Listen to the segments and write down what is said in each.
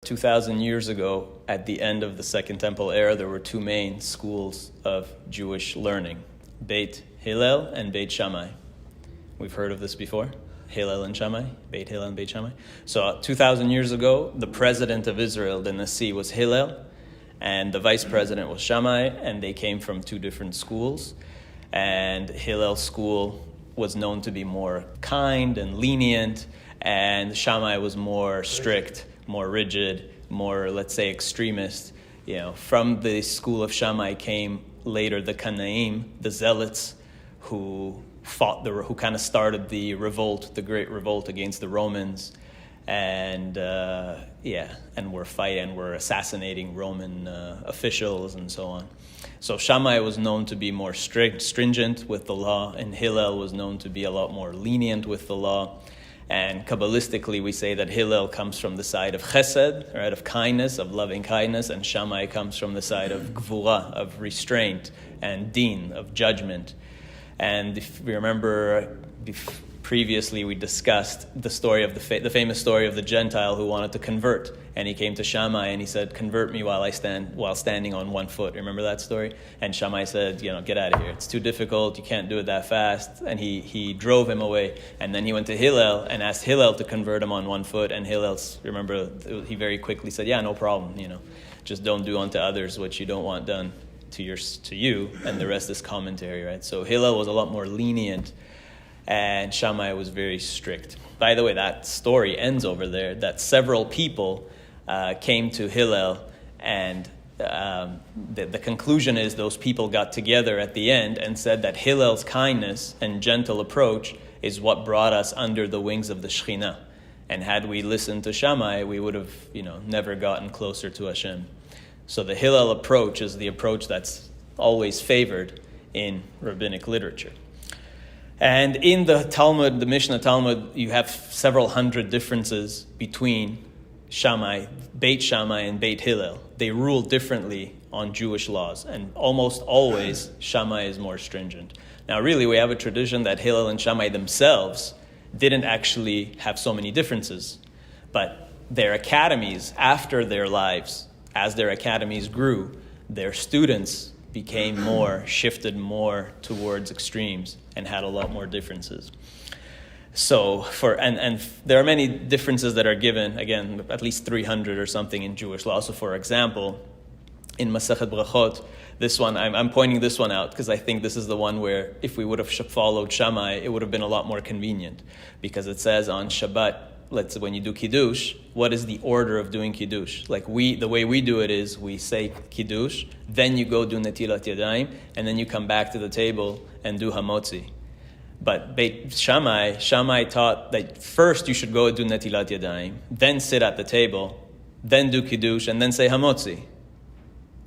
2,000 years ago, at the end of the Second Temple era, there were two main schools of Jewish learning, Beit Hillel and Beit Shammai. We've heard of this before, Hillel and Shammai, Beit Hillel and Beit Shammai. So 2,000 years ago, the president of Israel, the Nasi, was Hillel, and the vice president was Shammai, and they came from two different schools. And Hillel's school was known to be more kind and lenient, and Shammai was more strict, more rigid, more, let's say, extremist. From the school of Shammai came later the Kanaim, the Zealots, who kind of started the revolt, the Great Revolt against the Romans, and were assassinating Roman officials and so on. So Shammai was known to be more stringent with the law, and Hillel was known to be a lot more lenient with the law. And Kabbalistically, we say that Hillel comes from the side of chesed, right, of kindness, of loving kindness, and Shammai comes from the side of gvura, of restraint, and din, of judgment. And if we remember, previously we discussed the story of the famous story of the Gentile who wanted to convert, and he came to Shammai and he said, "Convert me while standing on one foot." Remember that story? And Shammai said, "Get out of here. It's too difficult. You can't do it that fast." And he drove him away. And then he went to Hillel and asked Hillel to convert him on one foot. And Hillel, remember, he very quickly said, "Yeah, no problem. Just don't do unto others what you don't want done to you." And the rest is commentary, right? So Hillel was a lot more lenient, and Shammai was very strict. By the way, that story ends over there, that several people came to Hillel, and the conclusion is those people got together at the end and said that Hillel's kindness and gentle approach is what brought us under the wings of the Shekhinah. And had we listened to Shammai, we would have never gotten closer to Hashem. So the Hillel approach is the approach that's always favored in rabbinic literature. And in the Talmud, the Mishnah Talmud, you have several hundred differences between Beit Shammai and Beit Hillel. They rule differently on Jewish laws, and almost always Shammai is more stringent. Now really, we have a tradition that Hillel and Shammai themselves didn't actually have so many differences, but their academies, after their lives, as their academies grew, their students shifted more towards extremes and had a lot more differences. So and there are many differences that are given, again, at least 300 or something in Jewish law. So for example, in Masechet Brachot, this one, I'm pointing this one out because I think this is the one where if we would have followed Shammai, it would have been a lot more convenient, because it says on Shabbat, let's say when you do Kiddush, what is the order of doing Kiddush? The way we do it is we say Kiddush, then you go do Netilat Yadayim, and then you come back to the table and do Hamotzi. But Beit Shammai taught that first you should go do Netilat Yadayim, then sit at the table, then do Kiddush, and then say Hamotzi,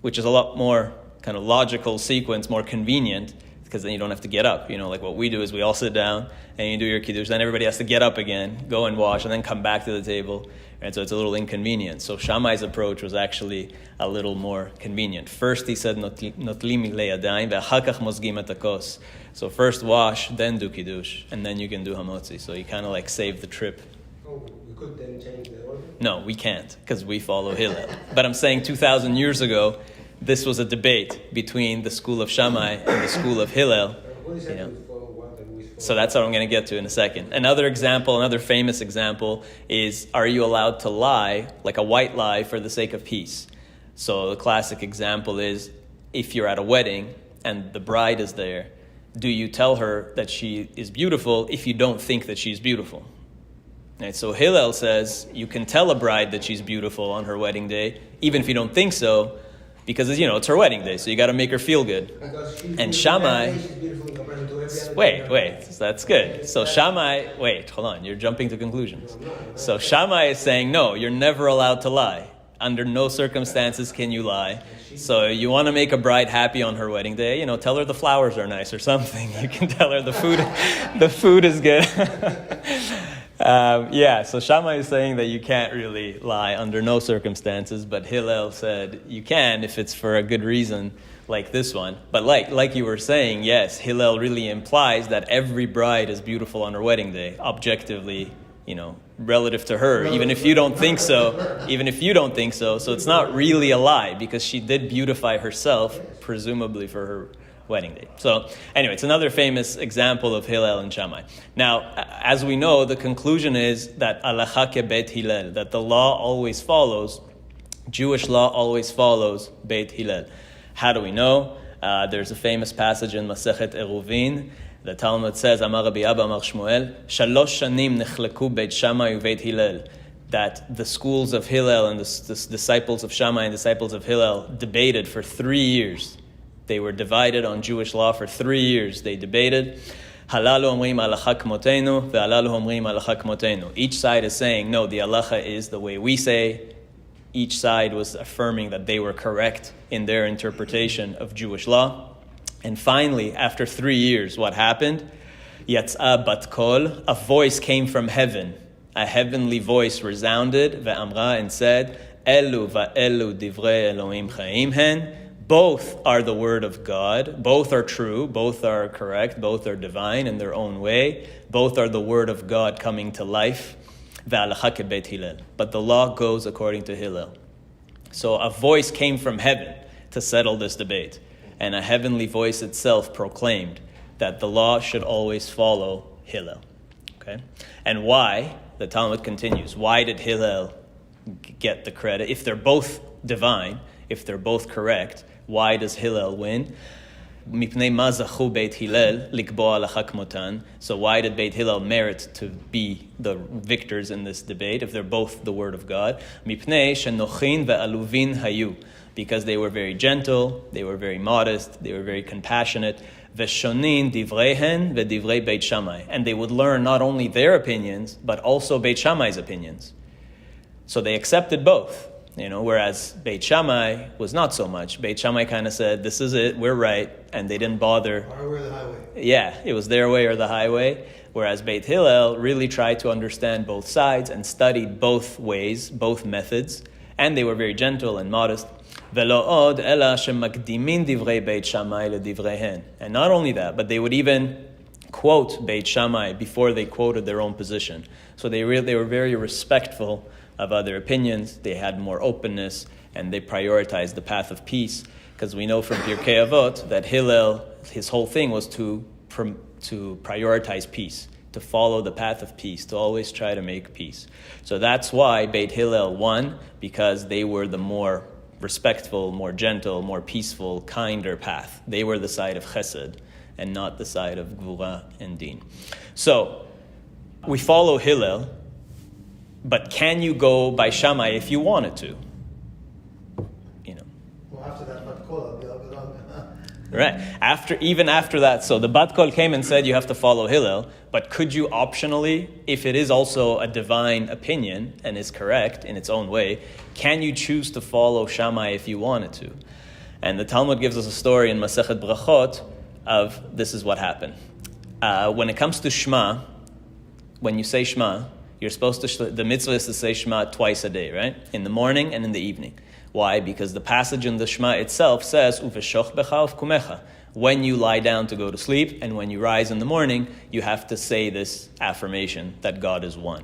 which is a lot more kind of logical sequence, more convenient, because then you don't have to get up. Like what we do is we all sit down and you do your Kiddush, then everybody has to get up again, go and wash, and then come back to the table. And so it's a little inconvenient. So Shammai's approach was actually a little more convenient. First he said, Notli milei yadayim, ve'achar kach mozgim et hakos. So first wash, then do Kiddush, and then you can do Hamotzi. So you kind of save the trip. Oh, you could then change the order? No, we can't, because we follow Hillel. But I'm saying 2,000 years ago, this was a debate between the school of Shammai and the school of Hillel. So that's what I'm going to get to in a second. Another famous example is, are you allowed to lie, like a white lie, for the sake of peace? So the classic example is, if you're at a wedding and the bride is there, do you tell her that she is beautiful if you don't think that she's beautiful? Right, so Hillel says you can tell a bride that she's beautiful on her wedding day, even if you don't think so, because it's her wedding day, so you got to make her feel good. And Shammai, wait, that's good. So Shammai, hold on, you're jumping to conclusions. So Shammai is saying, no, you're never allowed to lie. Under no circumstances can you lie. So you want to make a bride happy on her wedding day, tell her the flowers are nice or something. You can tell her the food is good. So Shammai is saying that you can't really lie under no circumstances, but Hillel said you can if it's for a good reason, like this one. But like you were saying, yes, Hillel really implies that every bride is beautiful on her wedding day, objectively, relative to her, even if you don't think so, so it's not really a lie because she did beautify herself, presumably for her wedding day. So anyway, it's another famous example of Hillel and Shammai. Now, as we know, the conclusion is that Alacha ke Beit Hillel, that the law always follows, Jewish law always follows Beit Hillel. How do we know? There's a famous passage in Masechet Eruvin. The Talmud says, Amar Rabbi Abba Amar Shmuel, Shalosh shanim nechleku Beit Shammai uVeit Hillel, that the schools of Hillel and the disciples of Shammai and disciples of Hillel debated for 3 years. They were divided on Jewish law for 3 years. They debated. Halalu omrim alacha kmotenu, ve'alalu omrim alacha kmotenu. Each side is saying, no, the halacha is the way we say. Each side was affirming that they were correct in their interpretation of Jewish law. And finally, after 3 years, what happened? Yatz'a bat kol, a voice came from heaven. A heavenly voice resounded, ve'amra, and said, Elu va'elu divrei Elohim chaim hen. Both are the word of God. Both are true. Both are correct. Both are divine in their own way. Both are the word of God coming to life. Ve'alacha ke Beit Hillel. But the law goes according to Hillel. So a voice came from heaven to settle this debate. And a heavenly voice itself proclaimed that the law should always follow Hillel. Okay? And why? The Talmud continues. Why did Hillel get the credit? If they're both divine, if they're both correct, why does Hillel win? Mipnei ma zachu Beit Hillel likboa halacha kmotan. So why did Beit Hillel merit to be the victors in this debate if they're both the word of God? Mipnei shenochin ve'aluvin hayu. Because they were very gentle, they were very modest, they were very compassionate. Veshonin divrehen ve'divrei Beit Shammai. And they would learn not only their opinions, but also Beit Shammai's opinions. So they accepted both. Whereas Beit Shammai was not so much. Beit Shammai kind of said, this is it, we're right, and they didn't bother. Our way or the highway. Yeah, it was their way or the highway. Whereas Beit Hillel really tried to understand both sides and studied both ways, both methods, and they were very gentle and modest. Velo od ela shemakdimin divrei Beit Shammai ledivreihen. And not only that, but they would even quote Beit Shammai before they quoted their own position. So they were very respectful of other opinions. They had more openness, and they prioritized the path of peace. Because we know from Pirkei Avot that Hillel, his whole thing was to prioritize peace, to follow the path of peace, to always try to make peace. So that's why Beit Hillel won, because they were the more respectful, more gentle, more peaceful, kinder path. They were the side of Chesed and not the side of Gvura and Din. So we follow Hillel, but can you go by Shammai if you wanted to? Well, after that, but call it. Right. Even after that, so the Bat Kol came and said you have to follow Hillel, but could you optionally, if it is also a divine opinion and is correct in its own way, can you choose to follow Shammai if you wanted to? And the Talmud gives us a story in Masechet Brachot of this is what happened. When it comes to Shema, when you say Shema, you're supposed to, the mitzvah is to say Shema twice a day, right? In the morning and in the evening. Why? Because the passage in the Shema itself says, Uveshoch becha uvkumecha. When you lie down to go to sleep and when you rise in the morning, you have to say this affirmation that God is one.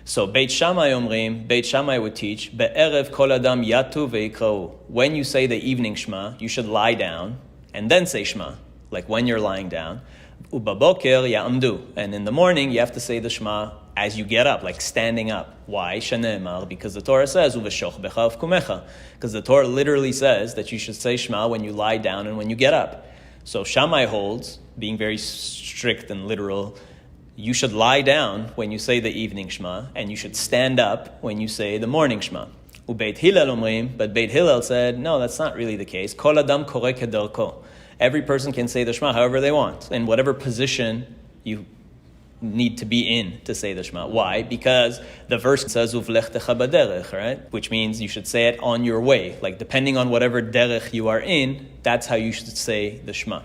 So Beit Shammai omrim, Beit Shammai would teach, Be'erev kol adam yatu veikra'u. When you say the evening Shema, you should lie down and then say Shema, like when you're lying down. Ubaboker ya'amdu. And in the morning, you have to say the Shema as you get up, like standing up. Why? Shene'emar, because the Torah says, Uveshoch becha uvkumecha. Because the Torah literally says that you should say Shema when you lie down and when you get up. So Shammai holds, being very strict and literal, you should lie down when you say the evening Shema, and you should stand up when you say the morning Shema. Ubeit Hillel omrim, but Beit Hillel said, no, that's not really the case. Kol adam koreh kederko. Every person can say the Shema however they want, in whatever position you need to be in to say the Shema. Why? Because the verse says uvlechtecha baderech, right? Which means you should say it on your way. Like depending on whatever derech you are in, that's how you should say the Shema.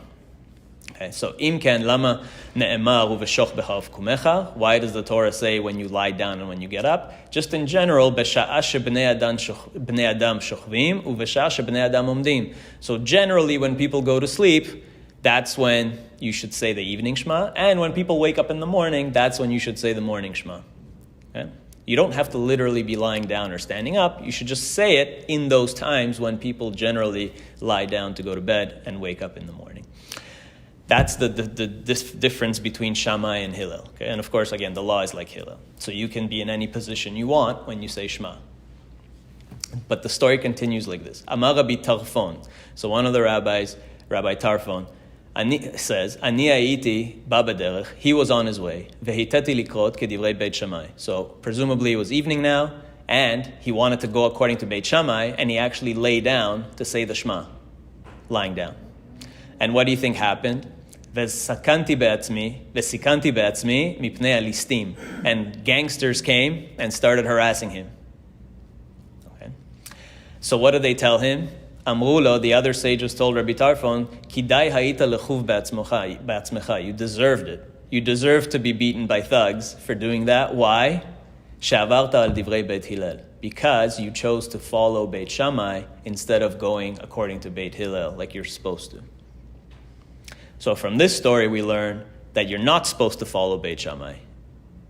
Okay, so imken lama ne'emar uveshoch becha uvkumecha. Why does the Torah say when you lie down and when you get up? Just in general, b'sha'a shebnei adam shochvim uvesha'a shebnei adam omdim. So generally, when people go to sleep, that's when you should say the evening Shema, and when people wake up in the morning, that's when you should say the morning Shema. Okay? You don't have to literally be lying down or standing up. You should just say it in those times when people generally lie down to go to bed and wake up in the morning. That's this difference between Shammai and Hillel. Okay? And of course, again, the law is like Hillel. So you can be in any position you want when you say Shema. But the story continues like this. Amar Rabbi Tarfon. So one of the rabbis, Rabbi Tarfon, says, Ani hayiti ba b'derech. He was on his way. Vehiteti likrot kedivrei Beit Shammai. So presumably it was evening now, and he wanted to go according to Beit Shammai, and he actually lay down to say the Shema, lying down. And what do you think happened? Vesikanti be'atzmi mipnei alistim. And gangsters came and started harassing him. Okay. So what did they tell him? Amrulo, the other sages told Rabbi Tarfon, Kidai ha'ita lechuv ba'atzmecha. You deserved it. You deserved to be beaten by thugs for doing that. Why? She'avarta al divrei Beit Hillel. Because you chose to follow Beit Shammai instead of going according to Beit Hillel like you're supposed to. So from this story we learn that you're not supposed to follow Beit Shammai.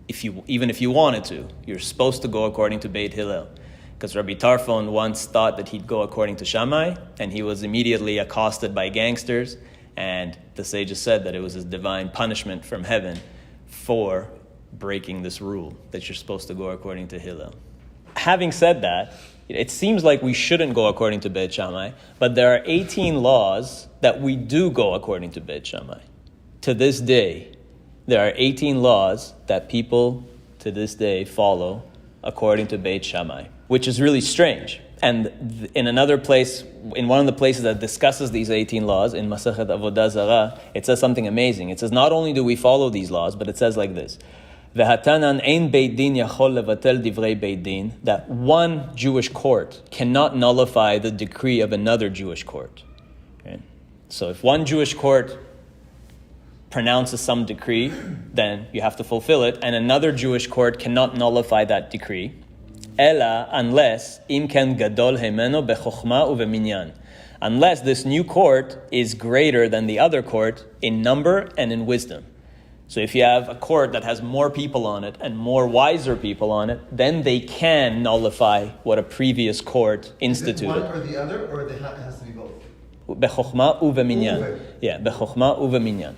Even if you wanted to, you're supposed to go according to Beit Hillel. Because Rabbi Tarfon once thought that he'd go according to Shammai, and he was immediately accosted by gangsters, and the sages said that it was his divine punishment from heaven for breaking this rule, that you're supposed to go according to Hillel. Having said that, it seems like we shouldn't go according to Beit Shammai, but there are 18 laws that we do go according to Beit Shammai. To this day, there are 18 laws that people to this day follow according to Beit Shammai, which is really strange. And in another place, in one of the places that discusses these 18 laws, in Masechet Avodah Zarah, it says something amazing. It says, not only do we follow these laws, but it says like this, V'hatanan ein Beit Din yachol levatel divrei Beit Din, that one Jewish court cannot nullify the decree of another Jewish court. Okay? So if one Jewish court pronounces some decree, then you have to fulfill it, and another Jewish court cannot nullify that decree. Ela, unless im ken gadol hemeno bechokhma uveminyan, unless this new court is greater than the other court in number and in wisdom. So if you have a court that has more people on it and more wiser people on it, then they can nullify what a previous court instituted. Is it one or the other, or it has to be both? Bechokhma uveminyan. Yeah, bechokhma uveminyan.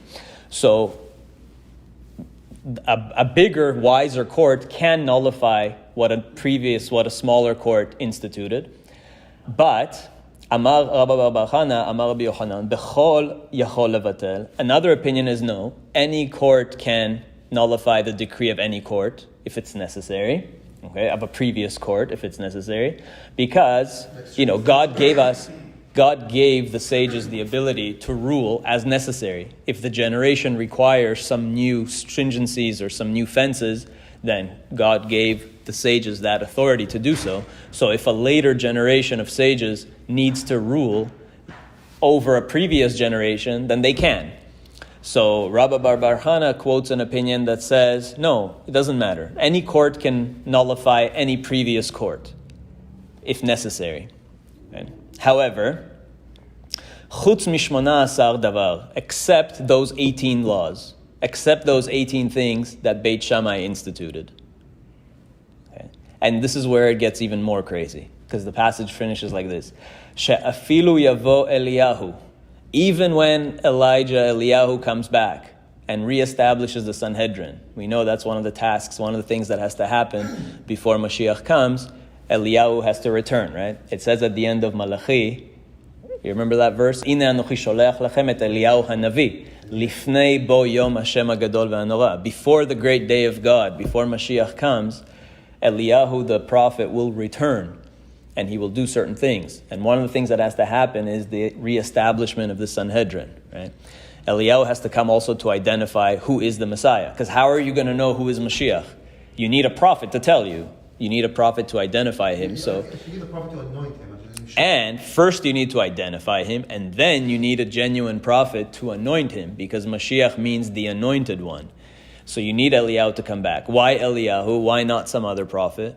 So a bigger, wiser court can nullify what a smaller court instituted. But Amar Rabba Bar Chana, Amar Rabbi Yochanan, Bechol yachol levatel. Another opinion is no. Any court can nullify the decree of any court if it's necessary. Okay, of a previous court if it's necessary, because God gave the sages the ability to rule as necessary. If the generation requires some new stringencies or some new fences, then God gave the sages that authority to do so. So if a later generation of sages needs to rule over a previous generation, then they can. So Rabba Bar Chana quotes an opinion that says, no, it doesn't matter. Any court can nullify any previous court, if necessary. Okay? However, chutz mishmona asar davar, except those 18 laws, except those 18 things that Beit Shammai instituted. Okay? And this is where it gets even more crazy, because the passage finishes like this. She'afilu yavo Eliyahu, even when Eliyahu comes back and reestablishes the Sanhedrin. We know that's one of the tasks, one of the things that has to happen before Mashiach comes. Eliyahu has to return, right? It says at the end of Malachi, you remember that verse? Ine anochi sholeach lachem et Eliyahu hanavi, lifnei bo yom Hashem hagadol ve'hanora. Before the great day of God, before Mashiach comes, Eliyahu the prophet will return, and he will do certain things. And one of the things that has to happen is the reestablishment of the Sanhedrin, right? Eliyahu has to come also to identify who is the Messiah. Because how are you going to know who is Mashiach? You need a prophet to tell you. You need a prophet to identify him. You need a prophet to anoint him. And first you need to identify him, and then you need a genuine prophet to anoint him, because Mashiach means the anointed one. So you need Eliyahu to come back. Why Eliyahu? Why not some other prophet?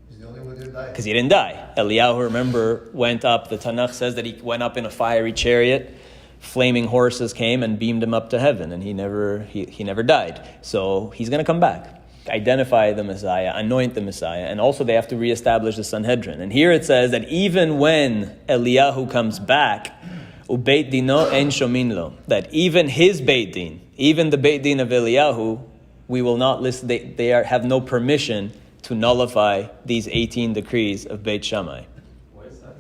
He's the only one who didn't die. Because he didn't die. Eliyahu, remember, went up. The Tanakh says that he went up in a fiery chariot. Flaming horses came and beamed him up to heaven, and he never died. So he's going to come back. identify the Messiah, anoint the Messiah, and also they have to reestablish the Sanhedrin. And here it says that even when Eliyahu comes back, Ubeit dino en shomin lo, that even his Beit Din, even the Beit Din of Eliyahu, we will not listen. They have no permission to nullify these 18 decrees of Beit Shammai. Why is that?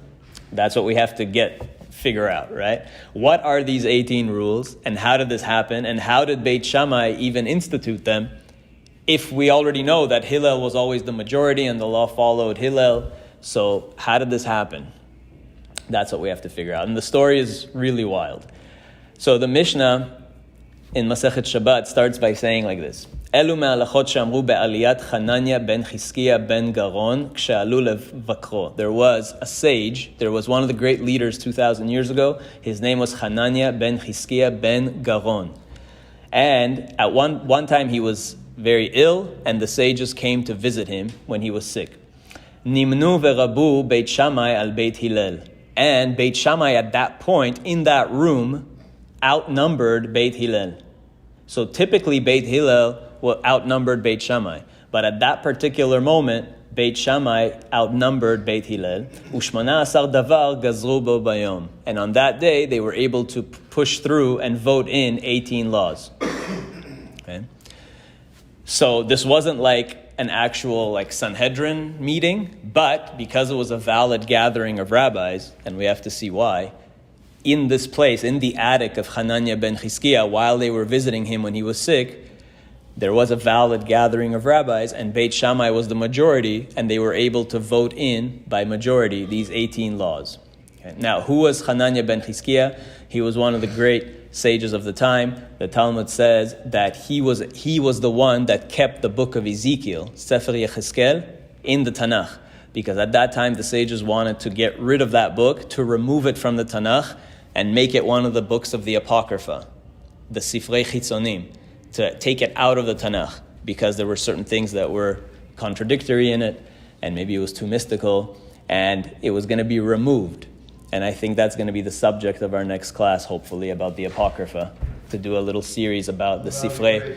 That's what we have to figure out, right? What are these 18 rules, and how did this happen, and how did Beit Shammai even institute them, if we already know that Hillel was always the majority and the law followed Hillel? So how did this happen? That's what we have to figure out. And the story is really wild. So the Mishnah in Masechet Shabbat starts by saying like this: Elu me'alachot she'amru be'aliyat Hananya ben Chizkiya ben Garon kshe'alu levakro. There was a sage, there was one of the great leaders 2,000 years ago. His name was Hananya ben Chizkiya ben Garon. And at one time he was very ill, and the sages came to visit him when he was sick. Nimnu ve'rabu Beit Shammai al Beit Hillel. And Beit Shammai at that point, in that room, outnumbered Beit Hillel. So typically Beit Hillel outnumbered Beit Shammai. But at that particular moment, Beit Shammai outnumbered Beit Hillel. Ushmana asar davar gazru bo bayom. And on that day, they were able to push through and vote in 18 laws. Okay? So this wasn't like an actual Sanhedrin meeting, but because it was a valid gathering of rabbis, and we have to see why, in this place, in the attic of Hananya ben Chizkiya, while they were visiting him when he was sick, there was a valid gathering of rabbis, and Beit Shammai was the majority, and they were able to vote in, by majority, these 18 laws. Okay. Now, who was Hananya ben Chizkiya? He was one of the great sages of the time. The Talmud says that he was the one that kept the book of Ezekiel, Sefer Yechezkel, in the Tanakh. Because at that time, the sages wanted to get rid of that book, to remove it from the Tanakh, and make it one of the books of the Apocrypha, the Sifrei Chitzonim, to take it out of the Tanakh, because there were certain things that were contradictory in it, and maybe it was too mystical, and it was going to be removed. And I think that's going to be the subject of our next class, hopefully, about the Apocrypha, to do a little series about the Sifrei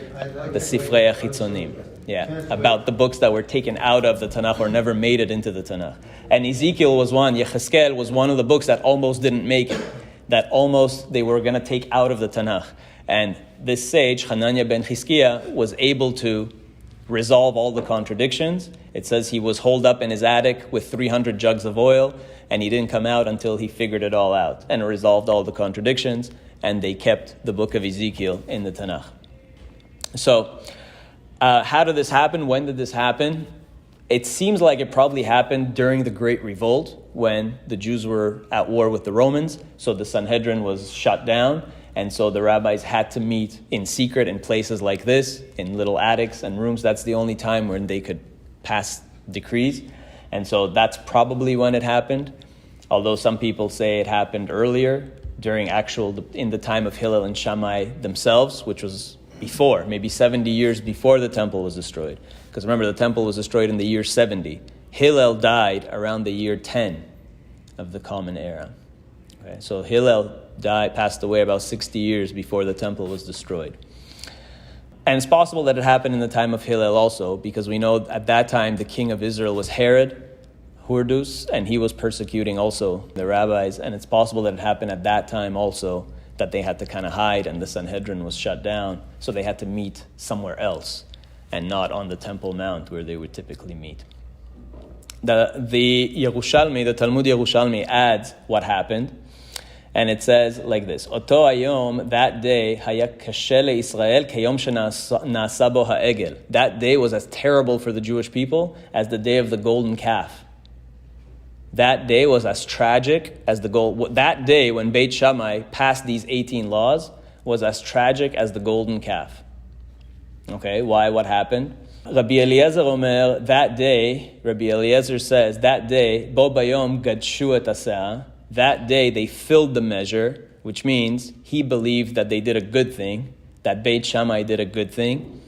Chitzonim. Yeah, about the books that were taken out of the Tanakh or never made it into the Tanakh. And Ezekiel was one, Yechezkel was one of the books that almost didn't make it, that almost they were going to take out of the Tanakh. And this sage, Hananya ben Chizkiya, was able to resolve all the contradictions. It says he was holed up in his attic with 300 jugs of oil, and he didn't come out until he figured it all out and resolved all the contradictions, and they kept the book of Ezekiel in the Tanakh. So, how did this happen? When did this happen? It seems like it probably happened during the Great Revolt, when the Jews were at war with the Romans, so the Sanhedrin was shut down, and so the rabbis had to meet in secret in places like this, in little attics and rooms. That's the only time when they could pass decrees. And so that's probably when it happened, although some people say it happened earlier, in the time of Hillel and Shammai themselves, which was before, maybe 70 years before the temple was destroyed. Because remember, the temple was destroyed in the year 70. Hillel died around the year 10 of the Common Era. Okay, so Hillel passed away about 60 years before the temple was destroyed. And it's possible that it happened in the time of Hillel also, because we know at that time the king of Israel was Herod Hordus, and he was persecuting also the rabbis, and it's possible that it happened at that time also, that they had to kind of hide, and the Sanhedrin was shut down, so they had to meet somewhere else, and not on the Temple Mount where they would typically meet. The Yerushalmi, the Talmud Yerushalmi adds what happened, and it says like this: Oto hayom, that day, haya kashe leIsrael kayom shena'asa bo ha'egel. That day was as terrible for the Jewish people as the day of the golden calf. That day was as tragic as that day when Beit Shammai passed these 18 laws was as tragic as the golden calf. Okay, why? What happened? Rabbi Eliezer Omer, that day, Rabbi Eliezer says, that day, bo bayom gadshu et aseh, that day they filled the measure, which means he believed that they did a good thing, that Beit Shammai did a good thing.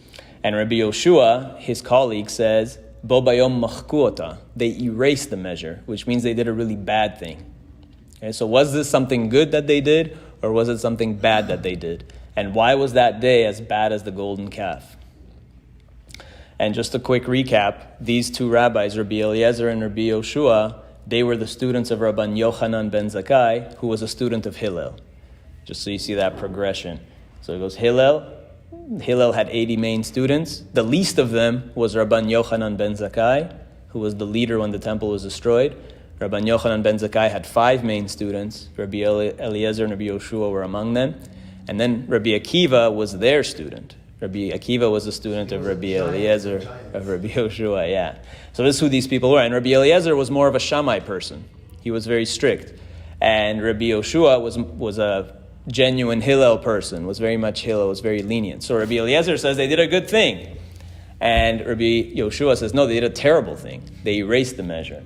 And Rabbi Yoshua, his colleague, says, bo bayom machku ota, they erased the measure, which means they did a really bad thing. Okay, so was this something good that they did, or was it something bad that they did? And why was that day as bad as the golden calf? And just a quick recap, these two rabbis, Rabbi Eliezer and Rabbi Yoshua, they were the students of Rabban Yochanan ben Zakkai, who was a student of Hillel. Just so you see that progression. So it goes Hillel. Hillel had 80 main students. The least of them was Rabban Yochanan ben Zakkai, who was the leader when the temple was destroyed. Rabban Yochanan ben Zakkai had 5 main students. Rabbi Eliezer and Rabbi Yoshua were among them. And then Rabbi Akiva was their student. Rabbi Akiva was a student of Rabbi Eliezer, of Rabbi Yoshua, yeah. So this is who these people were. And Rabbi Eliezer was more of a Shammai person. He was very strict. And Rabbi Yoshua was a genuine Hillel person, was very much Hillel, was very lenient. So Rabbi Eliezer says they did a good thing. And Rabbi Yoshua says, no, they did a terrible thing. They erased the measure.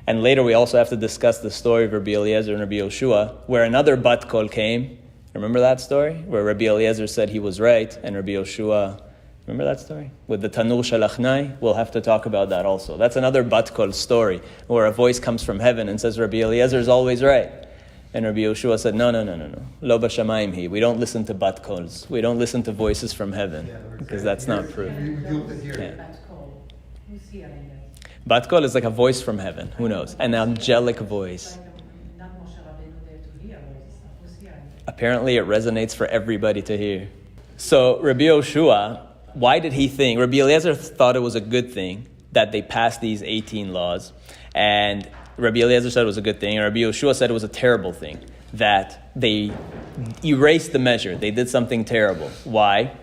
And later we also have to discuss the story of Rabbi Eliezer and Rabbi Yoshua, where another bat kol came. Remember that story? Where Rabbi Eliezer said he was right, and Rabbi Yoshua, remember that story? With the Tanur Shalachnai? We'll have to talk about that also. That's another bat kol story, where a voice comes from heaven and says, Rabbi Eliezer is always right. And Rabbi Yoshua said, no. Lo b'shamayim hi. We don't listen to bat kols. We don't listen to voices from heaven, because that's not proof. Yeah. Bat kol is like a voice from heaven. Who knows? An angelic voice. Apparently it resonates for everybody to hear. So Rabbi Yoshua, why did he think? Rabbi Eliezer thought it was a good thing that they passed these 18 laws. And Rabbi Eliezer said it was a good thing. And Rabbi Yoshua said it was a terrible thing, that they erased the measure. They did something terrible. Why?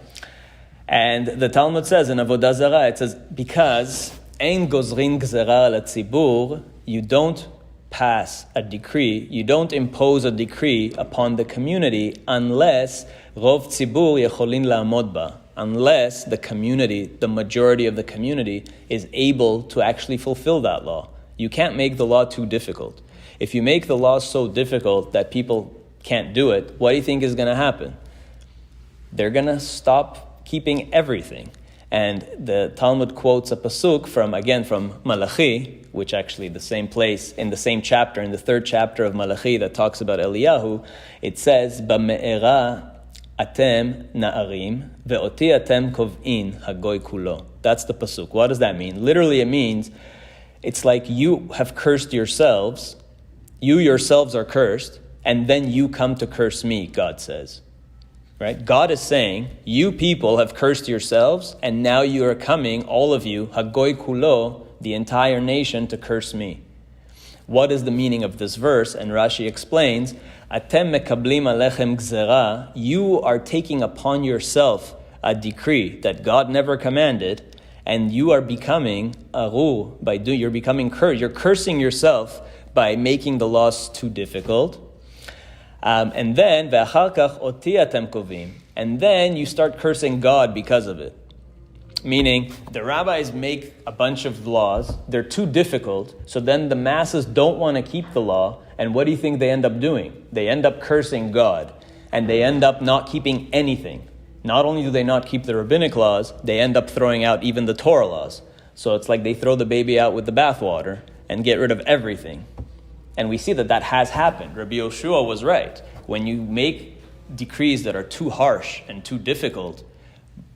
And the Talmud says in Avodah Zarah, it says, because ein gozrin gzera al tzibur, you don't pass a decree, you don't impose a decree upon the community unless rov tzibur yecholin la'amod ba, unless the community, the majority of the community, is able to actually fulfill that law. You can't make the law too difficult. If you make the law so difficult that people can't do it, what do you think is going to happen? They're going to stop keeping everything. And the Talmud quotes a pasuk from Malachi, which actually the same place, in the same chapter, in the 3rd chapter of Malachi that talks about Eliyahu. It says, Ba'me'era atem na'arim, ve'oti atem kov'in hagoy kulo. That's the pasuk. What does that mean? Literally it means, it's like you have cursed yourselves, you yourselves are cursed, and then you come to curse me, God says. Right? God is saying, you people have cursed yourselves, and now you are coming, all of you, hagoy kulo, the entire nation, to curse me. What is the meaning of this verse? And Rashi explains, Atem mekablim alechem gzera, you are taking upon yourself a decree that God never commanded, and you are becoming aru, you're becoming cursed. You're cursing yourself by making the laws too difficult. And then ve'achar oti atem kovim, and then you start cursing God because of it. Meaning, the rabbis make a bunch of laws, they're too difficult, so then the masses don't want to keep the law, and what do you think they end up doing? They end up cursing God, and they end up not keeping anything. Not only do they not keep the rabbinic laws, they end up throwing out even the Torah laws. So it's like they throw the baby out with the bathwater and get rid of everything. And we see that that has happened. Rabbi Yoshua was right. When you make decrees that are too harsh and too difficult,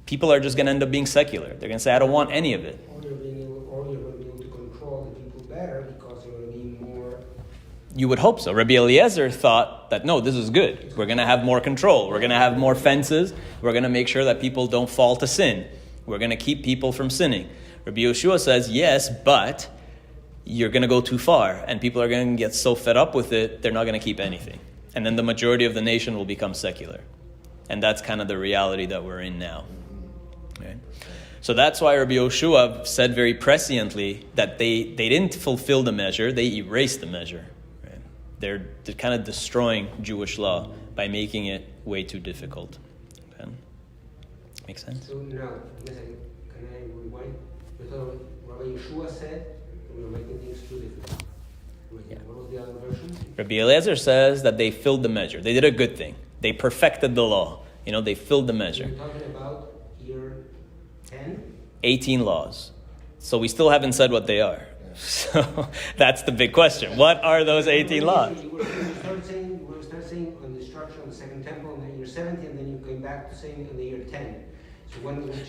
people are just going to end up being secular. They're going to say, I don't want any of it. Or you're going to be able to control the people better because you're going to be more... You would hope so. Rabbi Eliezer thought that, no, this is good. We're going to have more control. We're going to have more fences. We're going to make sure that people don't fall to sin. We're going to keep people from sinning. Rabbi Yoshua says, yes, but you're going to go too far. And people are going to get so fed up with it, they're not going to keep anything. And then the majority of the nation will become secular. And that's kind of the reality that we're in now. Right? So that's why Rabbi Yoshua said very presciently that they didn't fulfill the measure, they erased the measure. Right? They're kind of destroying Jewish law by making it way too difficult. Okay? Make sense? So now, can I rewind? Because Rabbi Yoshua said we were making things too difficult. Yeah. What was the other version? Rabbi Eliezer says that they filled the measure. They did a good thing. They perfected the law. They filled the measure. You're talking about year 10? 18 laws. So we still haven't said what they are. Yeah. So that's the big question. What are those 18 laws? We started saying on the destruction of the second temple in the year 70, and then you came back to saying in the year 10. So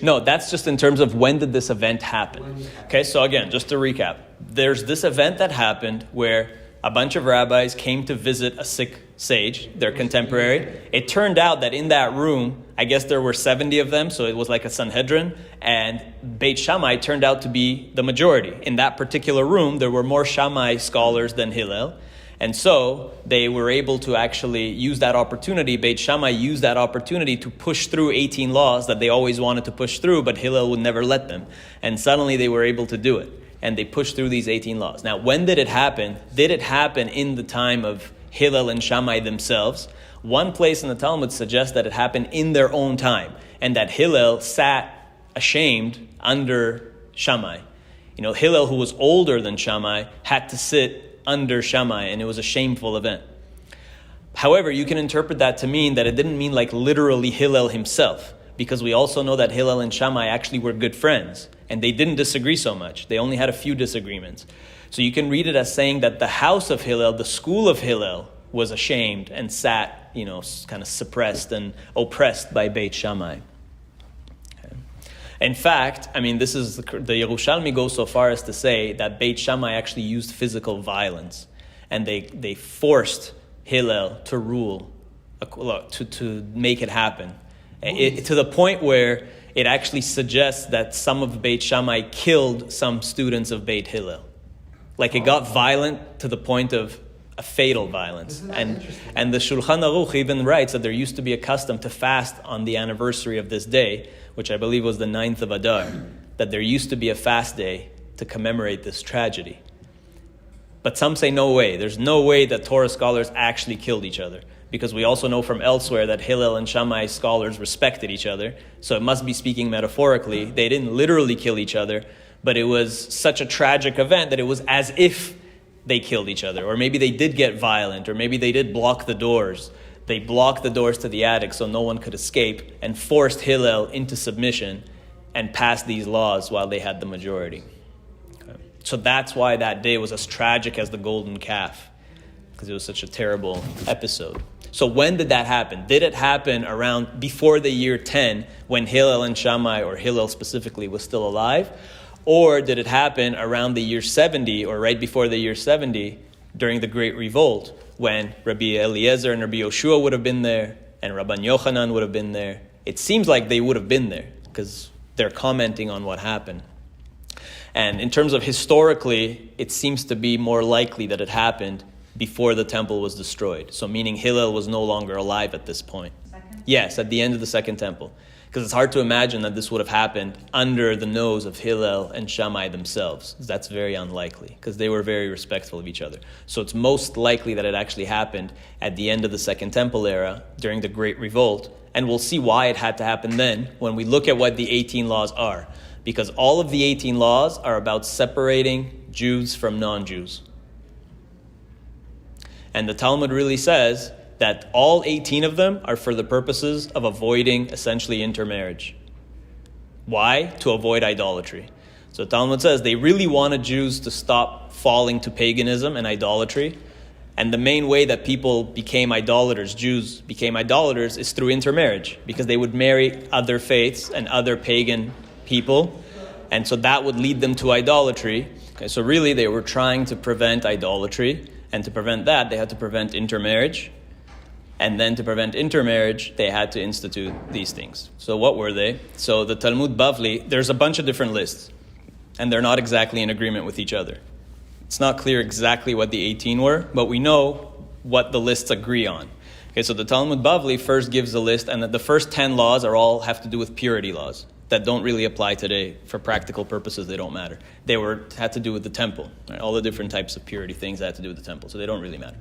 No, that's just in terms of when did this event happen. Okay, so again, just to recap, there's this event that happened where a bunch of rabbis came to visit a sick sage, their contemporary. It turned out that in that room, I guess there were 70 of them, so it was like a Sanhedrin, and Beit Shammai turned out to be the majority. In that particular room, there were more Shammai scholars than Hillel, and so they were able to actually use that opportunity. Beit Shammai used that opportunity to push through 18 laws that they always wanted to push through, but Hillel would never let them. And suddenly they were able to do it. And they pushed through these 18 laws. Now, when did it happen? Did it happen in the time of Hillel and Shammai themselves? One place in the Talmud suggests that it happened in their own time, and that Hillel sat ashamed under Shammai. You know, Hillel, who was older than Shammai, had to sit under Shammai, and it was a shameful event. However, you can interpret that to mean that it didn't mean like literally Hillel himself, because we also know that Hillel and Shammai actually were good friends, and they didn't disagree so much. They only had a few disagreements. So you can read it as saying that the house of Hillel, the school of Hillel, was ashamed and sat, you know, kind of suppressed and oppressed by Beit Shammai. Okay. In fact, I mean, this is the Yerushalmi goes so far as to say that Beit Shammai actually used physical violence, and they forced Hillel to rule, to make it happen. To the point where it actually suggests that some of Beit Shammai killed some students of Beit Hillel. Like it got violent to the point of a fatal violence. And the Shulchan Aruch even writes that there used to be a custom to fast on the anniversary of this day, which I believe was the 9th of Adar, that there used to be a fast day to commemorate this tragedy. But some say no way. There's no way that Torah scholars actually killed each other, because we also know from elsewhere that Hillel and Shammai scholars respected each other. So it must be speaking metaphorically. They didn't literally kill each other, but it was such a tragic event that it was as if they killed each other. Or maybe they did get violent, or maybe they did block the doors. They blocked the doors to the attic so no one could escape, and forced Hillel into submission and passed these laws while they had the majority. Okay. So that's why that day was as tragic as the golden calf, because it was such a terrible episode. So when did that happen? Did it happen around before the year 10, when Hillel and Shammai, or Hillel specifically, was still alive? Or did it happen around the year 70, or right before the year 70, during the Great Revolt, when Rabbi Eliezer and Rabbi Yoshua would have been there, and Rabban Yochanan would have been there? It seems like they would have been there, because they're commenting on what happened. And in terms of historically, it seems to be more likely that it happened before the temple was destroyed. So meaning Hillel was no longer alive at this point. Yes, at the end of the second temple. Because it's hard to imagine that this would have happened under the nose of Hillel and Shammai themselves. That's very unlikely, because they were very respectful of each other. So it's most likely that it actually happened at the end of the Second Temple era, during the Great Revolt. And we'll see why it had to happen then, when we look at what the 18 laws are. Because all of the 18 laws are about separating Jews from non-Jews. And the Talmud really says that all 18 of them are for the purposes of avoiding essentially intermarriage. Why? To avoid idolatry. So the Talmud says they really wanted Jews to stop falling to paganism and idolatry. And the main way that people became idolaters, Jews became idolaters, is through intermarriage, because they would marry other faiths and other pagan people. And so that would lead them to idolatry. Okay, so really they were trying to prevent idolatry. And to prevent that, they had to prevent intermarriage. And then to prevent intermarriage, they had to institute these things. So what were they? So the Talmud Bavli, there's a bunch of different lists, and they're not exactly in agreement with each other. It's not clear exactly what the 18 were, but we know what the lists agree on. Okay, so the Talmud Bavli first gives a list, and the first 10 laws have to do with purity laws that don't really apply today. For practical purposes, they don't matter. They had to do with the temple. Right? All the different types of purity things had to do with the temple, so they don't really matter.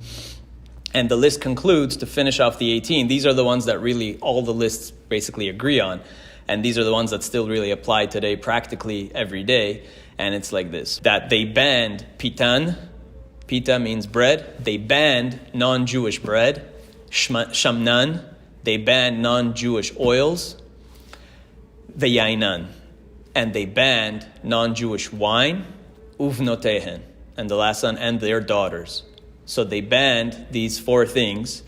And the list concludes, to finish off the 18, these are the ones that really all the lists basically agree on. And these are the ones that still really apply today practically every day. And it's like this, that they banned pitan. Pita means bread. They banned non-Jewish bread. Shamnan. They banned non-Jewish oils. V'yainan. And they banned non-Jewish wine. Uvnotehen. And the last one, and their daughters. So they banned these 4 things: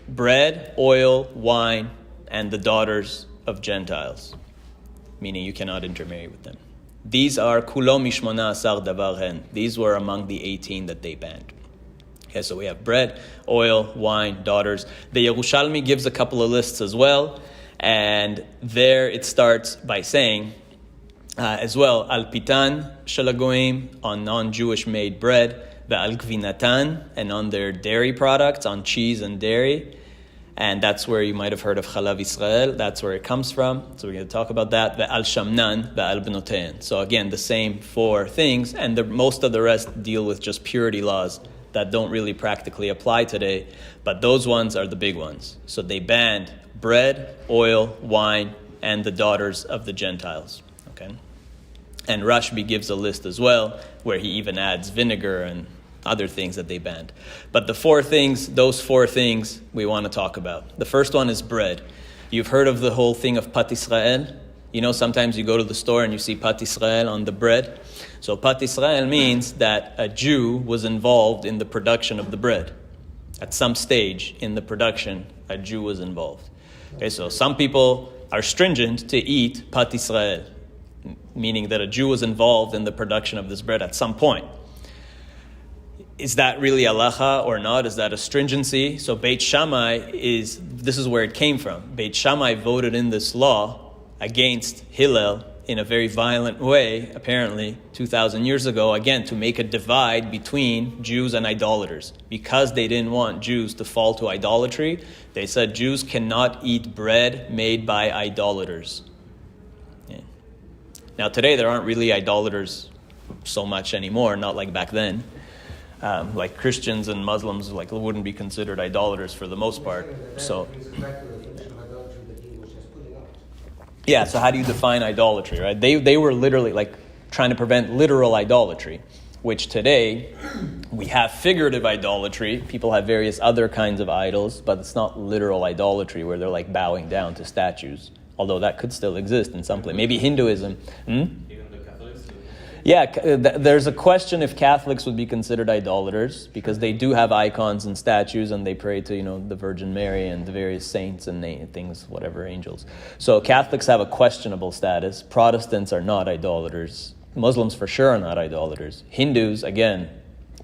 bread, oil, wine, and the daughters of Gentiles, meaning you cannot intermarry with them. These are kulo mishmona asar davar hen. These were among the 18 that they banned. Okay, so we have bread, oil, wine, daughters. The Yerushalmi gives a couple of lists as well, and there it starts by saying, as well, al pitan shalagoim, on non-Jewish made bread, ve'al gvinatan, and on their dairy products, on cheese and dairy. And that's where you might have heard of Chalav Israel. That's where it comes from. So we're going to talk about that. Ve'al shamnan, ve'al bnotein. So again, the same 4 things, and most of the rest deal with just purity laws that don't really practically apply today. But those ones are the big ones. So they banned bread, oil, wine, and the daughters of the Gentiles. Okay, and Rashbi gives a list as well, where he even adds vinegar and other things that they banned. But those 4 things we want to talk about. The first one is bread. You've heard of the whole thing of Pat Israel. You know, sometimes you go to the store and you see Pat Israel on the bread. So Pat Israel means that a Jew was involved in the production of the bread. At some stage in the production, a Jew was involved. Okay, so some people are stringent to eat Pat Israel, meaning that a Jew was involved in the production of this bread at some point. Is that really halacha or not? Is that a stringency? So Beit Shammai this is where it came from. Beit Shammai voted in this law against Hillel in a very violent way, apparently, 2,000 years ago, again, to make a divide between Jews and idolaters. Because they didn't want Jews to fall to idolatry, they said Jews cannot eat bread made by idolaters. Yeah. Now today there aren't really idolaters so much anymore, not like back then. Like Christians and Muslims wouldn't be considered idolaters for the most part. So, yeah. So how do you define idolatry, right? They were literally trying to prevent literal idolatry, which today we have figurative idolatry. People have various other kinds of idols, but it's not literal idolatry where they're bowing down to statues. Although that could still exist in some place. Maybe Hinduism. Yeah, there's a question if Catholics would be considered idolaters, because they do have icons and statues, and they pray to, the Virgin Mary and the various saints and things, whatever, angels. So Catholics have a questionable status. Protestants are not idolaters. Muslims for sure are not idolaters. Hindus, again,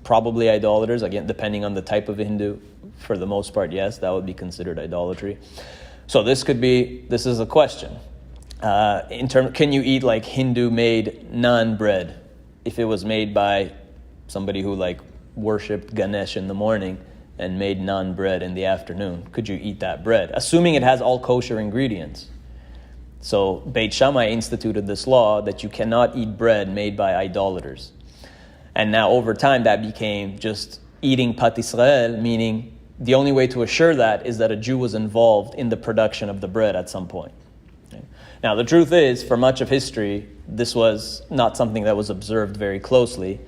probably idolaters, again, depending on the type of Hindu. For the most part, yes, that would be considered idolatry. So this is a question. Can you eat Hindu-made naan bread if it was made by somebody who worshipped Ganesh in the morning and made naan bread in the afternoon? Could you eat that bread, assuming it has all kosher ingredients? So Beit Shammai instituted this law that you cannot eat bread made by idolaters, and now over time that became just eating Pat Israel, meaning the only way to assure that is that a Jew was involved in the production of the bread at some point. Now, the truth is, for much of history, this was not something that was observed very closely,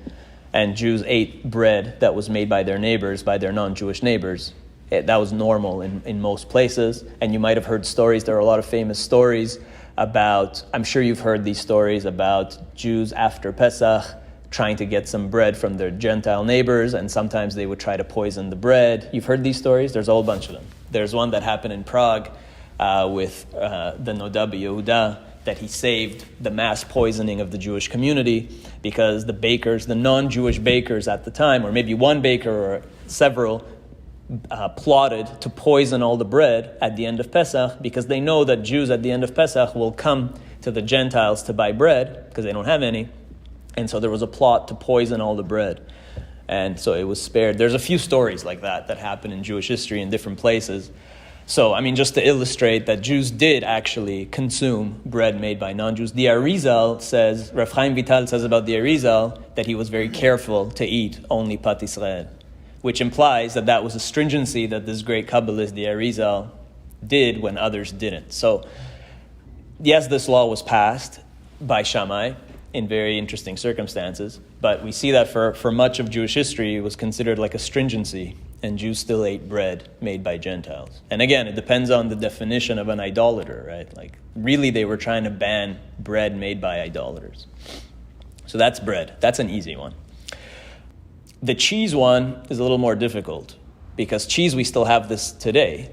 and Jews ate bread that was made by their neighbors, by their non-Jewish neighbors. That was normal in most places, and you might have heard stories. There are a lot of famous stories about, I'm sure you've heard these stories about Jews after Pesach trying to get some bread from their Gentile neighbors, and sometimes they would try to poison the bread. You've heard these stories? There's a whole bunch of them. There's one that happened in Prague, with the Nodab Yehuda, that he saved the mass poisoning of the Jewish community because the non-Jewish bakers at the time, or maybe one baker or several, plotted to poison all the bread at the end of Pesach because they know that Jews at the end of Pesach will come to the Gentiles to buy bread because they don't have any. And so there was a plot to poison all the bread. And so it was spared. There's a few stories like that happen in Jewish history in different places. So, just to illustrate that Jews did actually consume bread made by non-Jews. The Arizal says, Rav Chaim Vital says about the Arizal that he was very careful to eat only Pat Israel, which implies that was a stringency that this great Kabbalist, the Arizal, did when others didn't. So, yes, this law was passed by Shammai in very interesting circumstances, but we see that for much of Jewish history, it was considered like a stringency, and Jews still ate bread made by Gentiles. And again, it depends on the definition of an idolater, right? Really they were trying to ban bread made by idolaters. So that's bread. That's an easy one. The cheese one is a little more difficult, because cheese, we still have this today.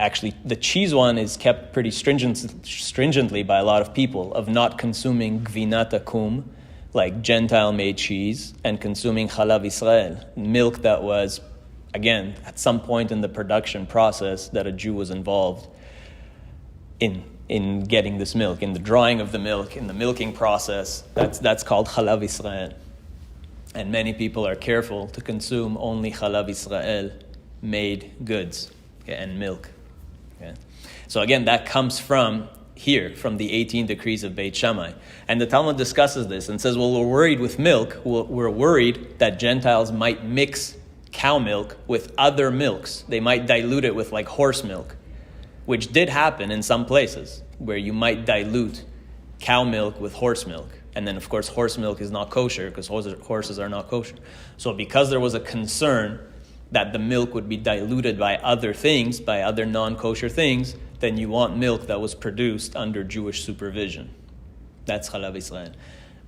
Actually, the cheese one is kept pretty stringently by a lot of people, of not consuming gvinat akum, like Gentile-made cheese, and consuming Chalav Israel, milk that was, again, at some point in the production process that a Jew was involved in getting this milk, in the drawing of the milk, in the milking process. That's called Chalav Israel. And many people are careful to consume only Chalav Israel made goods, okay, and milk. Okay. So again, that comes from here, from the 18 decrees of Beit Shammai. And the Talmud discusses this and says, well, we're worried with milk. We're worried that Gentiles might mix cow milk with other milks. They might dilute it with like horse milk, which did happen in some places, where you might dilute cow milk with horse milk. And then, of course, horse milk is not kosher because horses are not kosher. So because there was a concern that the milk would be diluted by other things, by other non-kosher things, then you want milk that was produced under Jewish supervision. That's Chalav Israel.